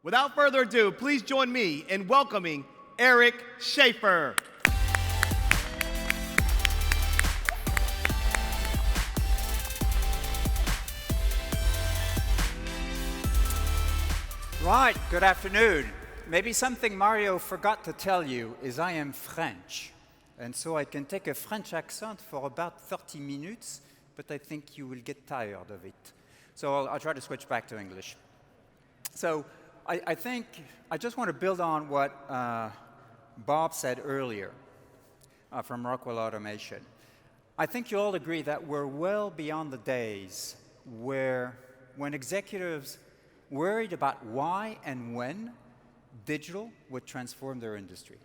Without further ado, please join me in welcoming Eric Schaeffer. Right, good afternoon. Maybe something Mario forgot to tell you is I am French. And so I can take a French accent for about 30 minutes, but I think you will get tired of it. So I'll try to switch back to English. So I think I just want to build on what Bob said earlier from Rockwell Automation. I think you all agree that we're well beyond the days when executives worried about why and when digital would transform their industry.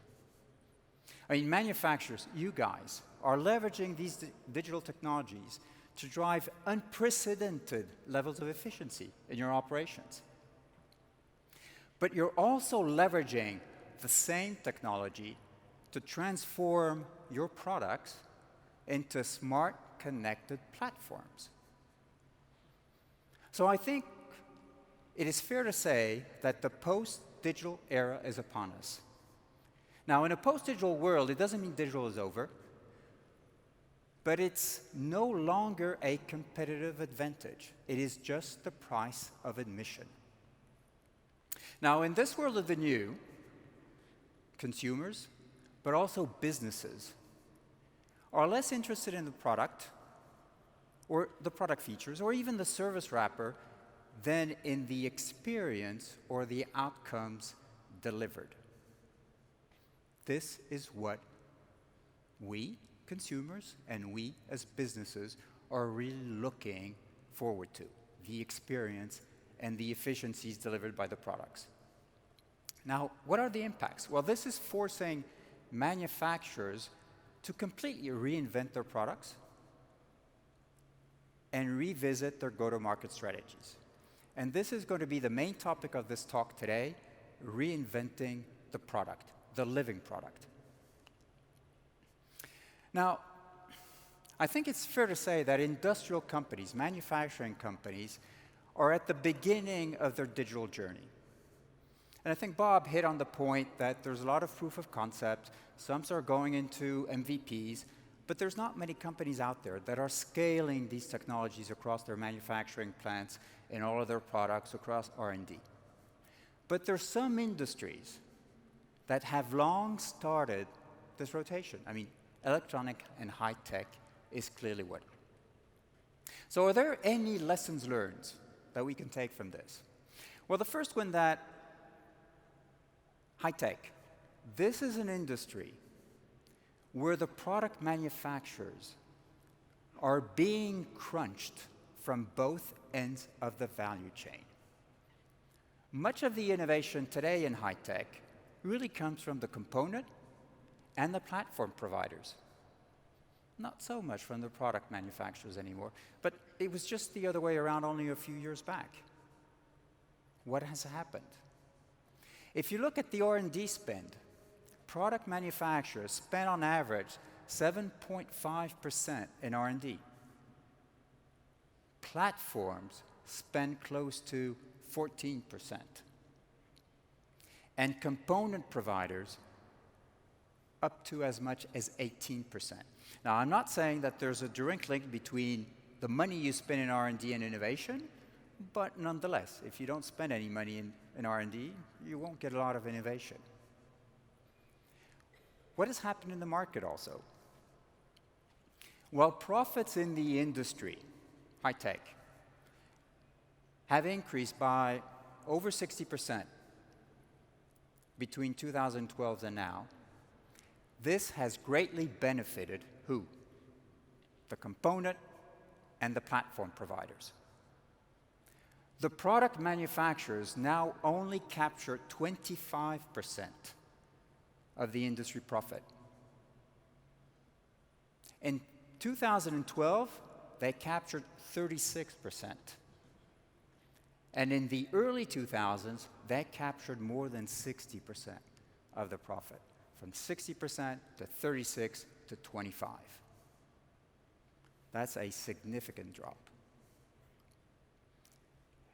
I mean, manufacturers, you guys, are leveraging these digital technologies to drive unprecedented levels of efficiency in your operations. But you're also leveraging the same technology to transform your products into smart, connected platforms. So I think it is fair to say that the post-digital era is upon us. Now, in a post-digital world, it doesn't mean digital is over, but it's no longer a competitive advantage. It is just the price of admission. Now, in this world of the new, consumers, but also businesses, are less interested in the product, or the product features, or even the service wrapper, than in the experience or the outcomes delivered. This is what we, consumers, and we as businesses are really looking forward to, the experience and the efficiencies delivered by the products. Now, what are the impacts? Well, this is forcing manufacturers to completely reinvent their products and revisit their go-to-market strategies. And this is going to be the main topic of this talk today, reinventing the product, the living product. Now, I think it's fair to say that industrial companies, manufacturing companies, are at the beginning of their digital journey. And I think Bob hit on the point that there's a lot of proof of concept, some are going into MVPs, but there's not many companies out there that are scaling these technologies across their manufacturing plants and all of their products across R&D. But there's some industries that have long started this rotation. I mean, electronic and high tech is clearly one. So are there any lessons learned that we can take from this? Well, the first one, that high tech. This is an industry where the product manufacturers are being crunched from both ends of the value chain. Much of the innovation today in high tech really comes from the component and the platform providers. Not so much from the product manufacturers anymore, but it was just the other way around only a few years back. What has happened? If you look at the R&D spend, product manufacturers spend on average 7.5% in R&D. Platforms spend close to 14%. And component providers up to as much as 18%. Now, I'm not saying that there's a direct link between the money you spend in R&D and innovation, but nonetheless, if you don't spend any money in R&D, you won't get a lot of innovation. What has happened in the market also? Well, profits in the industry, high tech, have increased by over 60% between 2012 and now. This has greatly benefited who? The component and the platform providers. The product manufacturers now only capture 25% of the industry profit. In 2012, they captured 36%. And in the early 2000s, they captured more than 60% of the profit, from 60% to 36 to 25. That's a significant drop.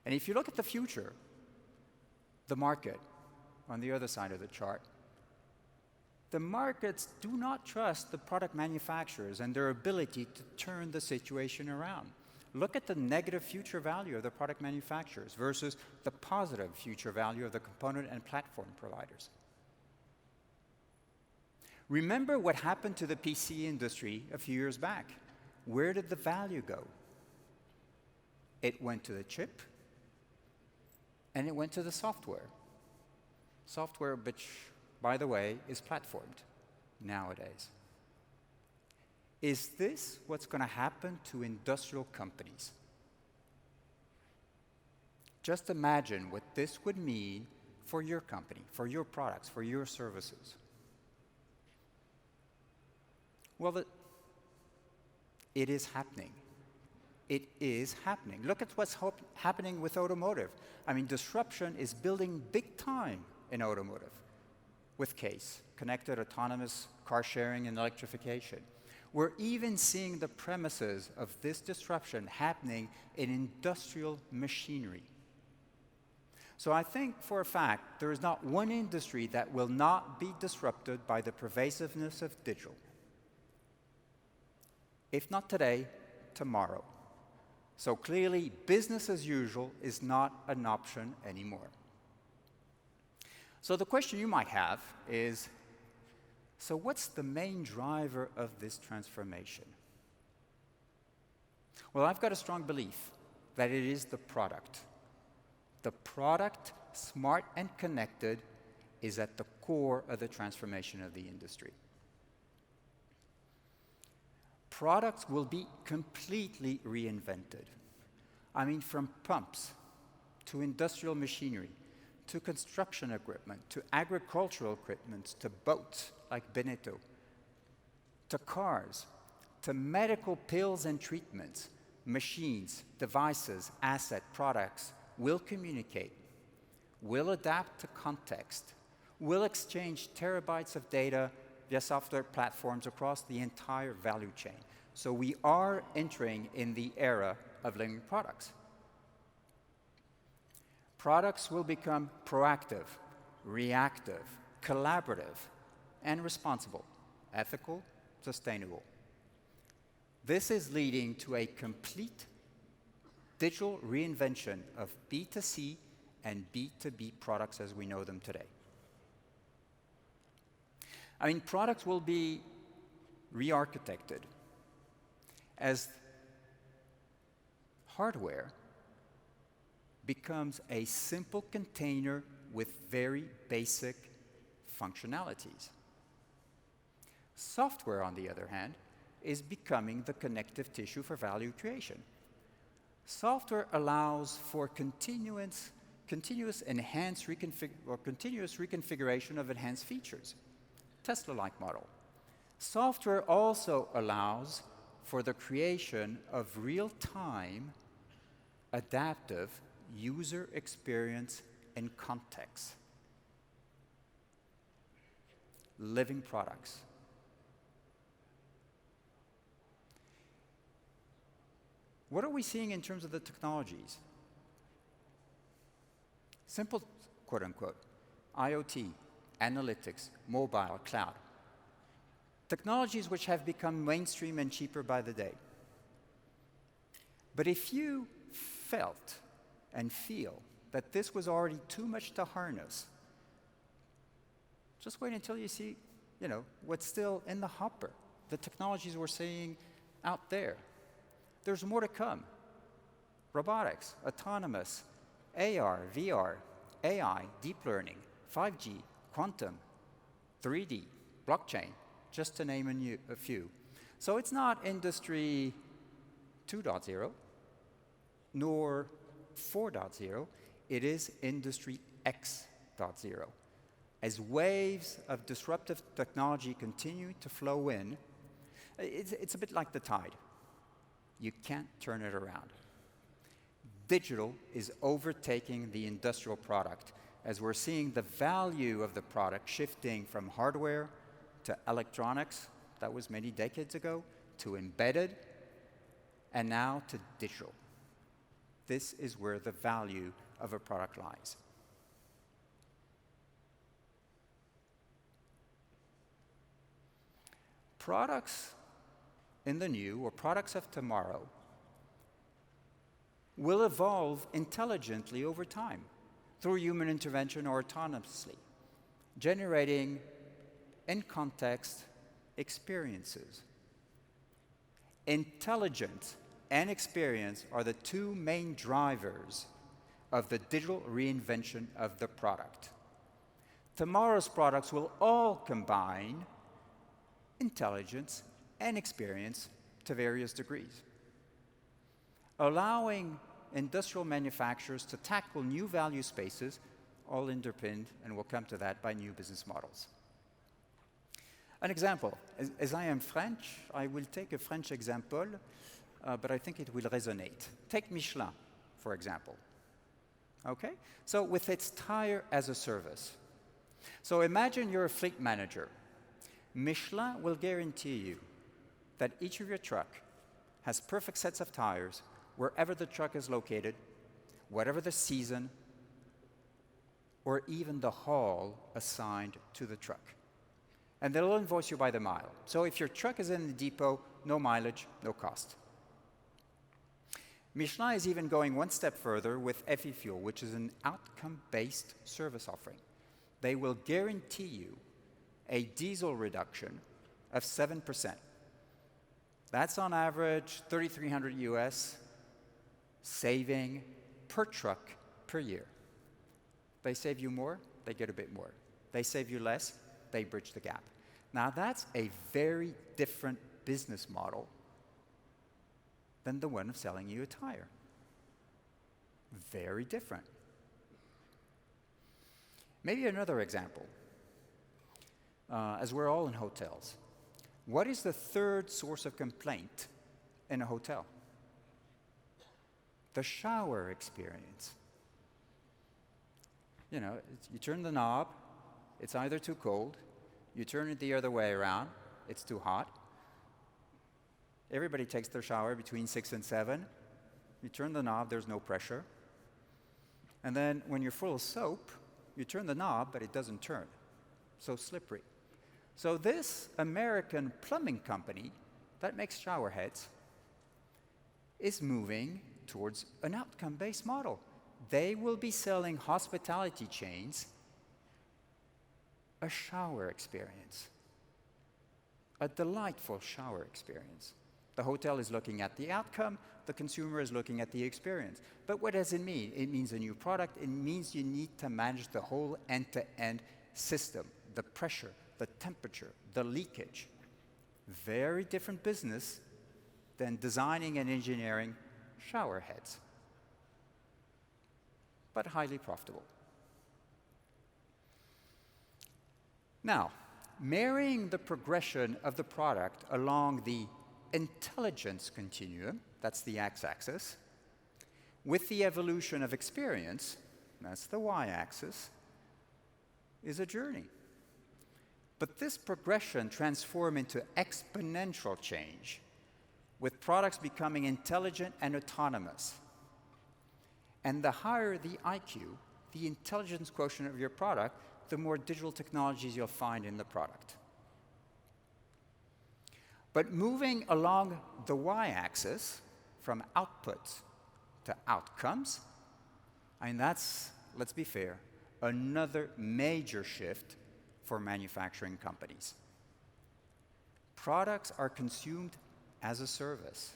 And if you look at the future, The market, on the other side of the chart. The markets do not trust the product manufacturers and their ability to turn the situation around. Look at the negative future value of the product manufacturers versus the positive future value of the component and platform providers. Remember what happened to the PC industry a few years back. Where did the value go? It went to the chip, and it went to the software. Software which, by the way, is platformed nowadays. Is this what's going to happen to industrial companies? Just imagine what this would mean for your company, for your products, for your services. Well, it is happening. It is happening. Look at what's happening with automotive. I mean, disruption is building big time in automotive with CASE, connected autonomous car sharing and electrification. We're even seeing the premises of this disruption happening in industrial machinery. So I think for a fact there is not one industry that will not be disrupted by the pervasiveness of digital. If not today, tomorrow. So clearly, business as usual is not an option anymore. So the question you might have is, so what's the main driver of this transformation? Well, I've got a strong belief that it is the product. The product, smart and connected, is at the core of the transformation of the industry. Products will be completely reinvented. I mean, from pumps to industrial machinery, to construction equipment, to agricultural equipment, to boats like Beneteau, to cars, to medical pills and treatments, machines, devices, asset, products will communicate, will adapt to context, will exchange terabytes of data via software platforms across the entire value chain. So we are entering in the era of living products. Products will become proactive, reactive, collaborative, and responsible, ethical, sustainable. This is leading to a complete digital reinvention of B2C and B2B products as we know them today. I mean, products will be re-architected as hardware becomes a simple container with very basic functionalities. Software, on the other hand, is becoming the connective tissue for value creation. Software allows for continuous reconfiguration of enhanced features, Tesla-like model. Software also allows for the creation of real-time, adaptive user experience and context. Living products. What are we seeing in terms of the technologies? Simple, quote unquote, IoT, analytics, mobile, cloud. Technologies which have become mainstream and cheaper by the day. But if you felt and feel that this was already too much to harness, just wait until you see, what's still in the hopper, the technologies we're seeing out there. There's more to come. Robotics, autonomous, AR, VR, AI, deep learning, 5G, quantum, 3D, blockchain, just to name a few. So it's not Industry 2.0, nor 4.0, it is Industry X.0. As waves of disruptive technology continue to flow in, it's a bit like the tide. You can't turn it around. Digital is overtaking the industrial product as we're seeing the value of the product shifting from hardware to electronics, that was many decades ago, to embedded, and now to digital. This is where the value of a product lies. products in the new, or products of tomorrow, will evolve intelligently over time through human intervention or autonomously, generating in-context experiences. Intelligence and experience are the two main drivers of the digital reinvention of the product. Tomorrow's products will all combine intelligence and experience to various degrees, allowing industrial manufacturers to tackle new value spaces, all underpinned, and we'll come to that, by new business models. An example, as I am French, I will take a French example, but I think it will resonate. Take Michelin, for example. Okay? So with its tire as a service. So imagine you're a fleet manager. Michelin will guarantee you that each of your truck has perfect sets of tires wherever the truck is located, whatever the season, or even the haul assigned to the truck. And they'll invoice you by the mile. So if your truck is in the depot, no mileage, no cost. Michelin is even going one step further with FE Fuel, which is an outcome-based service offering. They will guarantee you a diesel reduction of 7%. That's on average $3,300 US, saving per truck per year. They save you more, they get a bit more. They save you less, they bridge the gap. Now that's a very different business model than the one of selling you a tire. Very different. Maybe another example, as we're all in hotels. What is the third source of complaint in a hotel? The shower experience. You know, you turn the knob, it's either too cold, you turn it the other way around, it's too hot. Everybody takes their shower between 6 and 7. You turn the knob, there's no pressure. And then when you're full of soap, you turn the knob, but it doesn't turn. So slippery. So this American plumbing company that makes shower heads is moving towards an outcome-based model. They will be selling hospitality chains a shower experience, a delightful shower experience. The hotel is looking at the outcome, the consumer is looking at the experience. But what does it mean? It means a new product. It means you need to manage the whole end-to-end system, the pressure, the temperature, the leakage. Very different business than designing and engineering shower heads, but highly profitable. Now, marrying the progression of the product along the intelligence continuum, that's the x-axis, with the evolution of experience, that's the y-axis, is a journey. But this progression transforms into exponential change, with products becoming intelligent and autonomous. And the higher the IQ, the intelligence quotient of your product, the more digital technologies you'll find in the product. But moving along the y-axis, from outputs to outcomes, and that's, let's be fair, another major shift for manufacturing companies. Products are consumed as a service.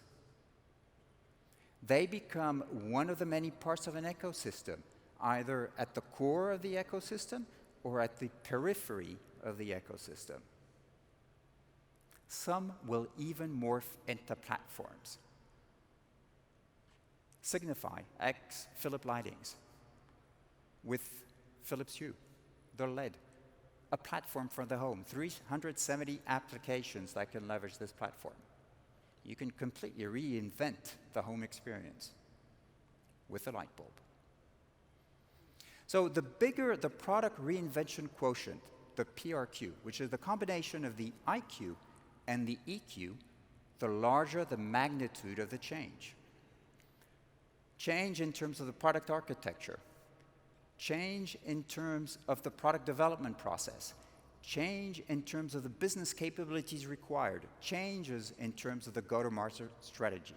They become one of the many parts of an ecosystem, either at the core of the ecosystem or at the periphery of the ecosystem. Some will even morph into platforms. Signify, ex-Philips Lightings, with Philips Hue, their LED, a platform for the home, 370 applications that can leverage this platform. You can completely reinvent the home experience with a light bulb. So the bigger the product reinvention quotient, the PRQ, which is the combination of the IQ and the EQ, the larger the magnitude of the change. Change in terms of the product architecture, change in terms of the product development process, change in terms of the business capabilities required, changes in terms of the go-to-market strategy.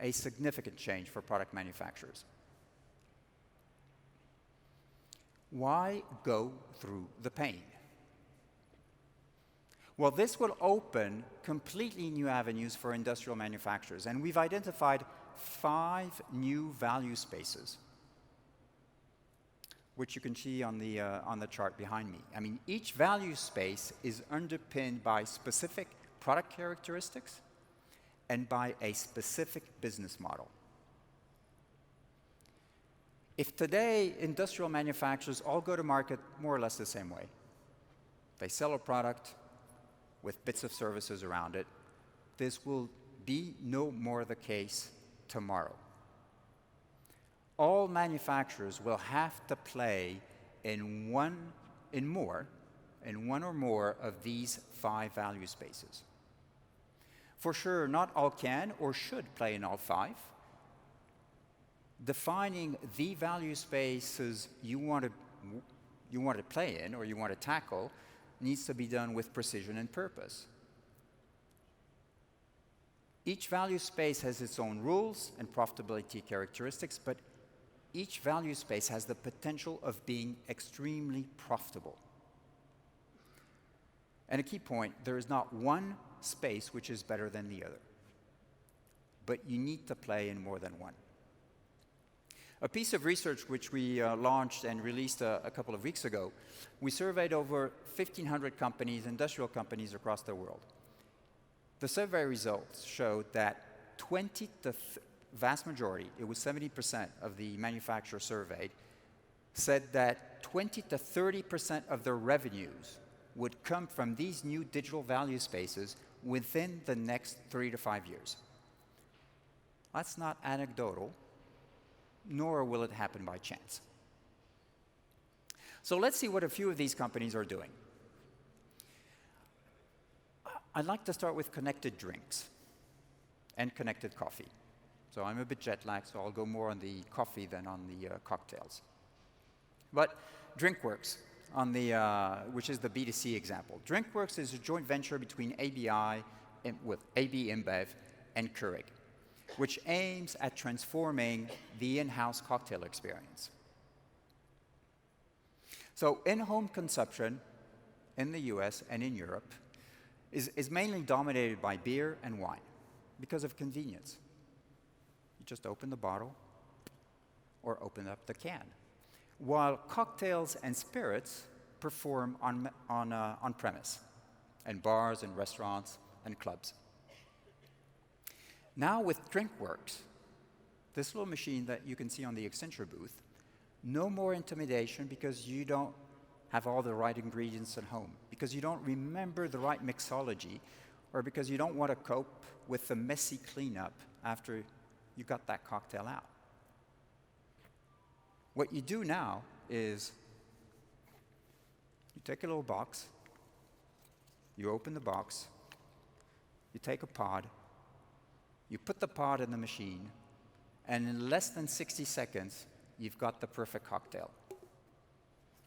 A significant change for product manufacturers. Why go through the pain? Well, this will open completely new avenues for industrial manufacturers, and we've identified 5 new value spaces, which you can see on the chart behind me. I mean, each value space is underpinned by specific product characteristics and by a specific business model. If today industrial manufacturers all go to market more or less the same way, they sell a product with bits of services around it, this will be no more the case tomorrow. All manufacturers will have to play in one or more of these 5 value spaces. For sure, not all can or should play in all 5. Defining the value spaces you want to play in or you want to tackle needs to be done with precision and purpose. Each value space has its own rules and profitability characteristics, but each value space has the potential of being extremely profitable. And a key point, there is not one space which is better than the other, but you need to play in more than one. A piece of research which we launched and released a couple of weeks ago, we surveyed over 1,500 companies, industrial companies across the world. The survey results showed that vast majority, it was 70% of the manufacturers surveyed, said that 20 to 30% of their revenues would come from these new digital value spaces within the next 3 to 5 years. That's not anecdotal, nor will it happen by chance. So let's see what a few of these companies are doing. I'd like to start with connected drinks and connected coffee. So I'm a bit jet lagged, so I'll go more on the coffee than on the cocktails. But DrinkWorks, which is the B2C example. DrinkWorks is a joint venture between AB InBev and Keurig, which aims at transforming the in-house cocktail experience. So in-home consumption in the US and in Europe is mainly dominated by beer and wine because of convenience. You just open the bottle or open up the can, while cocktails and spirits perform on premise in bars and restaurants and clubs. Now with DrinkWorks, this little machine that you can see on the Accenture booth, no more intimidation because you don't have all the right ingredients at home, because you don't remember the right mixology, or because you don't want to cope with the messy cleanup after you got that cocktail out. What you do now is you take a little box, you open the box, you take a pod, you put the pod in the machine, and in less than 60 seconds, you've got the perfect cocktail.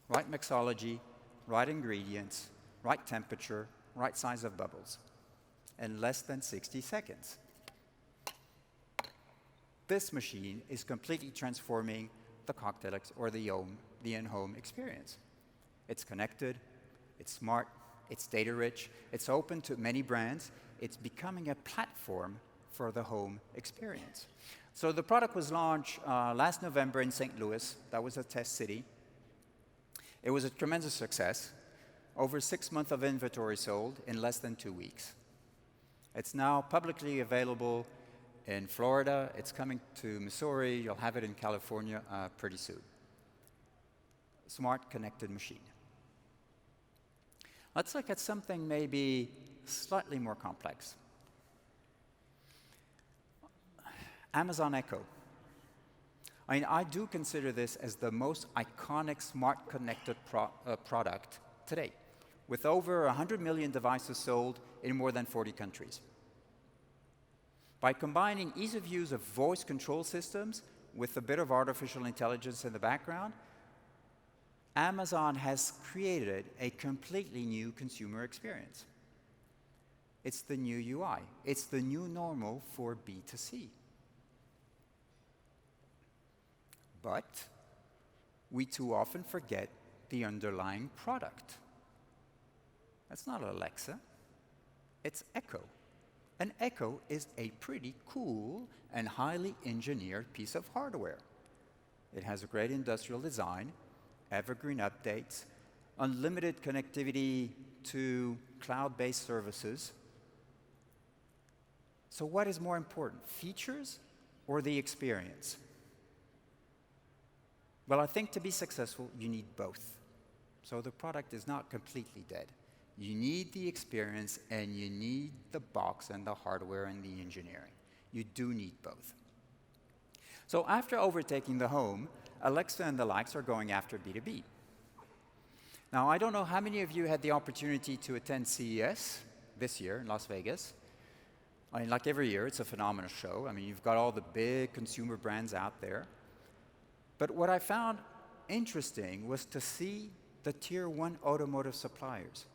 Right mixology, right ingredients, right temperature, right size of bubbles. In less than 60 seconds. This machine is completely transforming the cocktail or the in-home experience. It's connected, it's smart, it's data-rich, it's open to many brands, it's becoming a platform for the home experience. So the product was launched last November in St. Louis. That was a test city. It was a tremendous success. Over 6 months of inventory sold in less than 2 weeks. It's now publicly available in Florida. It's coming to Missouri. You'll have it in California pretty soon. Smart connected machine. Let's look at something maybe slightly more complex. Amazon Echo. I mean, I do consider this as the most iconic smart connected product today, with over 100 million devices sold in more than 40 countries. By combining ease of use of voice control systems with a bit of artificial intelligence in the background, Amazon has created a completely new consumer experience. It's the new UI. It's the new normal for B2C. But we too often forget the underlying product. That's not Alexa, it's Echo. An Echo is a pretty cool and highly engineered piece of hardware. It has a great industrial design, evergreen updates, unlimited connectivity to cloud-based services. So what is more important, features or the experience? Well, I think to be successful, you need both. So the product is not completely dead. You need the experience and you need the box and the hardware and the engineering. You do need both. So after overtaking the home, Alexa and the likes are going after B2B. Now, I don't know how many of you had the opportunity to attend CES this year in Las Vegas. I mean, like every year, it's a phenomenal show. I mean, you've got all the big consumer brands out there. But what I found interesting was to see the Tier 1 automotive suppliers.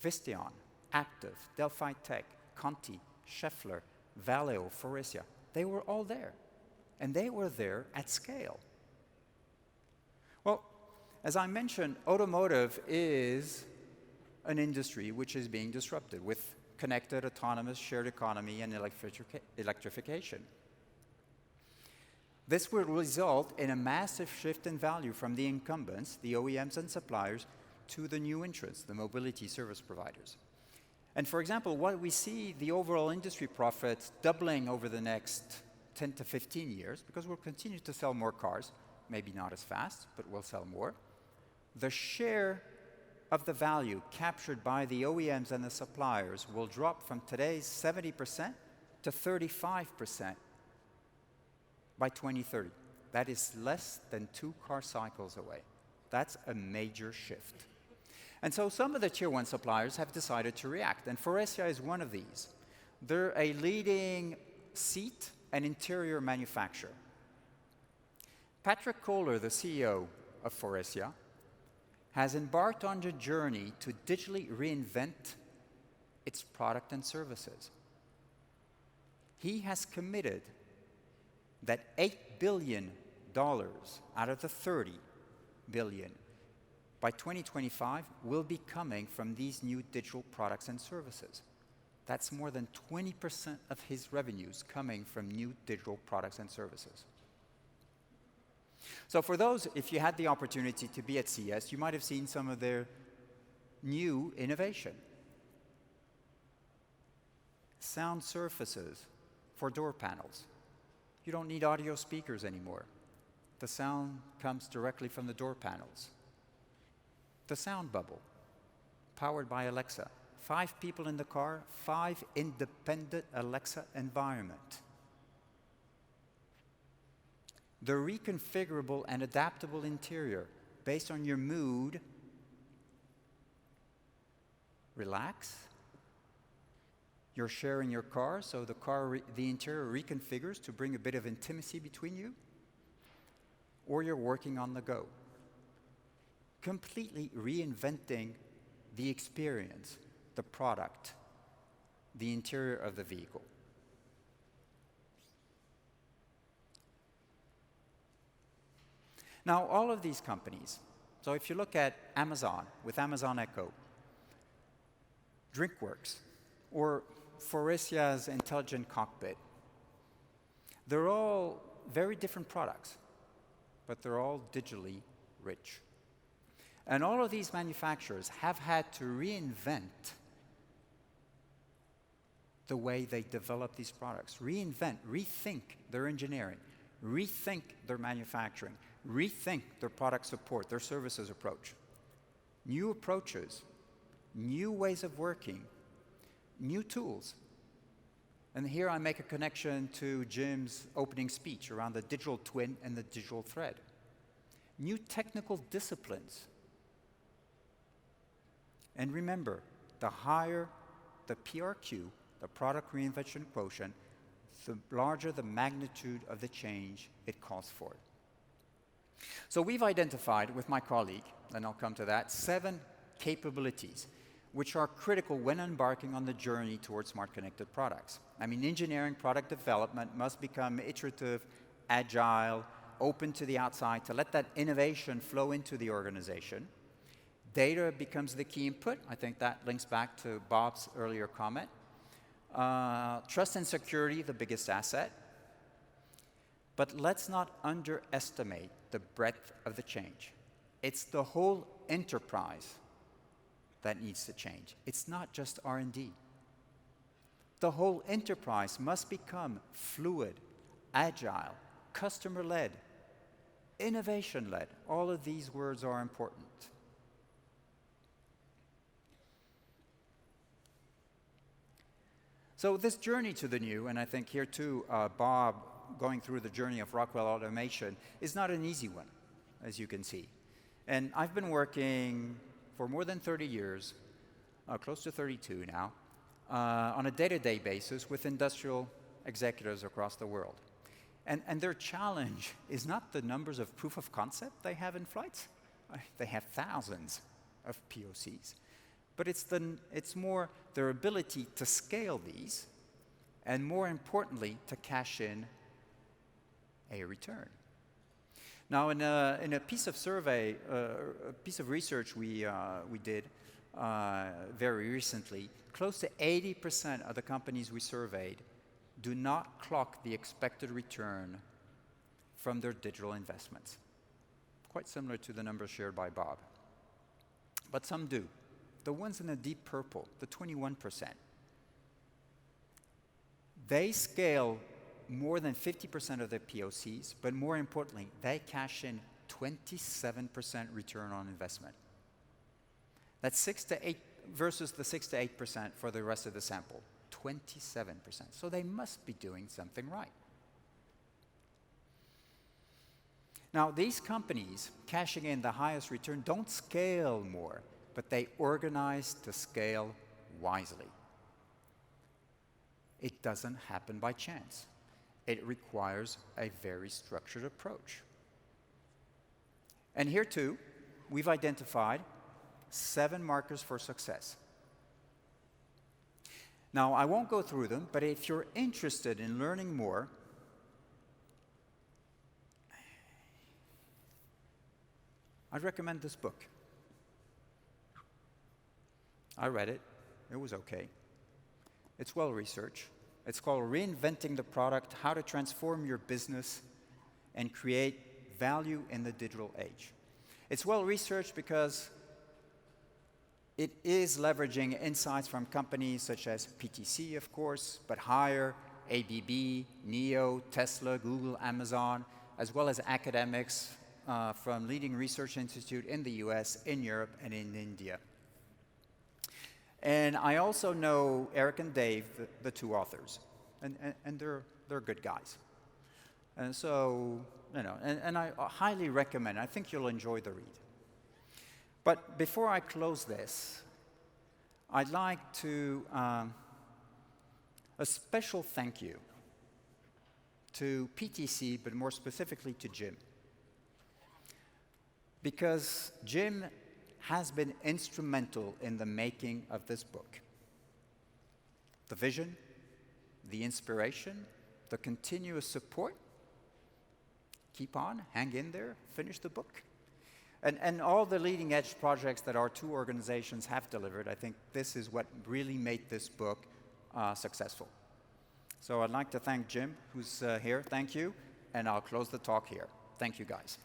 Visteon, Aptiv, Delphi Tech, Conti, Schaeffer, Valeo, Faurecia. They were all there. And they were there at scale. Well, as I mentioned, automotive is an industry which is being disrupted with connected, autonomous, shared economy, and electrification. This will result in a massive shift in value from the incumbents, the OEMs and suppliers, to the new entrants, the mobility service providers. And for example, what we see the overall industry profits doubling over the next 10 to 15 years, because we'll continue to sell more cars, maybe not as fast, but we'll sell more. The share of the value captured by the OEMs and the suppliers will drop from today's 70% to 35% by 2030. That is less than 2 car cycles away. That's a major shift. And so some of the Tier 1 suppliers have decided to react, and Faurecia is one of these. They're a leading seat and interior manufacturer. Patrick Kohler, the CEO of Faurecia, has embarked on a journey to digitally reinvent its product and services. He has committed that $8 billion out of the $30 billion by 2025 will be coming from these new digital products and services. That's more than 20% of his revenues coming from new digital products and services. So for those, if you had the opportunity to be at CES, you might have seen some of their new innovation. Sound surfaces for door panels. You don't need audio speakers anymore. The sound comes directly from the door panels. The sound bubble, powered by Alexa. 5 people in the car, 5 independent Alexa environment. The reconfigurable and adaptable interior based on your mood. Relax. You're sharing your car, so the interior reconfigures to bring a bit of intimacy between you. Or you're working on the go. Completely reinventing the experience, the product, the interior of the vehicle. Now, all of these companies, so if you look at Amazon with Amazon Echo, DrinkWorks, or Faurecia's intelligent cockpit, they're all very different products, but they're all digitally rich. And all of these manufacturers have had to reinvent the way they develop these products. Reinvent, rethink their engineering, rethink their manufacturing, rethink their product support, their services approach. New approaches, new ways of working, new tools. And here I make a connection to Jim's opening speech around the digital twin and the digital thread. New technical disciplines. And remember, the higher the PRQ, the product reinvention quotient, the larger the magnitude of the change it calls for. So we've identified with my colleague, and I'll come to that, 7 capabilities which are critical when embarking on the journey towards smart connected products. I mean, engineering product development must become iterative, agile, open to the outside, to let that innovation flow into the organization. Data becomes the key input. I think that links back to Bob's earlier comment. Trust and security, the biggest asset. But let's not underestimate the breadth of the change. It's the whole enterprise that needs to change. It's not just R&D. The whole enterprise must become fluid, agile, customer-led, innovation-led. All of these words are important. So this journey to the new, and I think here too, Bob going through the journey of Rockwell Automation, is not an easy one, as you can see. And I've been working for more than 30 years, close to 32 now, on a day-to-day basis with industrial executives across the world. And their challenge is not the numbers of proof of concept they have in flights. They have thousands of POCs. But it's more their ability to scale these, and more importantly, to cash in a return. Now, in a piece of survey, a piece of research we did very recently, close to 80% of the companies we surveyed do not clock the expected return from their digital investments. Quite similar to the numbers shared by Bob. But some do. The ones in the deep purple, the 21%, they scale more than 50% of their POCs, but more importantly, they cash in 27% return on investment. That's 6 to 8 versus the 6 to 8% for the rest of the sample, 27%. So they must be doing something right. Now, these companies cashing in the highest return don't scale more, but they organize to scale wisely. It doesn't happen by chance. It requires a very structured approach. And here too, we've identified 7 markers for success. Now, I won't go through them, but if you're interested in learning more, I'd recommend this book. I read it. It was okay. It's well researched. It's called Reinventing the Product: How to Transform Your Business and Create Value in the Digital Age. It's well researched because it is leveraging insights from companies such as PTC, of course, but higher, ABB, NEO, Tesla, Google, Amazon, as well as academics from leading research institutes in the US, in Europe, and in India. And I also know Eric and Dave, the 2 authors, and they're good guys. And so, and I highly recommend it. I think you'll enjoy the read. But before I close this, I'd like to a special thank you to PTC, but more specifically to Jim. Because Jim has been instrumental in the making of this book. The vision, the inspiration, the continuous support. Keep on, hang in there, finish the book. And all the leading edge projects that our 2 organizations have delivered, I think this is what really made this book successful. So I'd like to thank Jim, who's here. Thank you. And I'll close the talk here. Thank you, guys.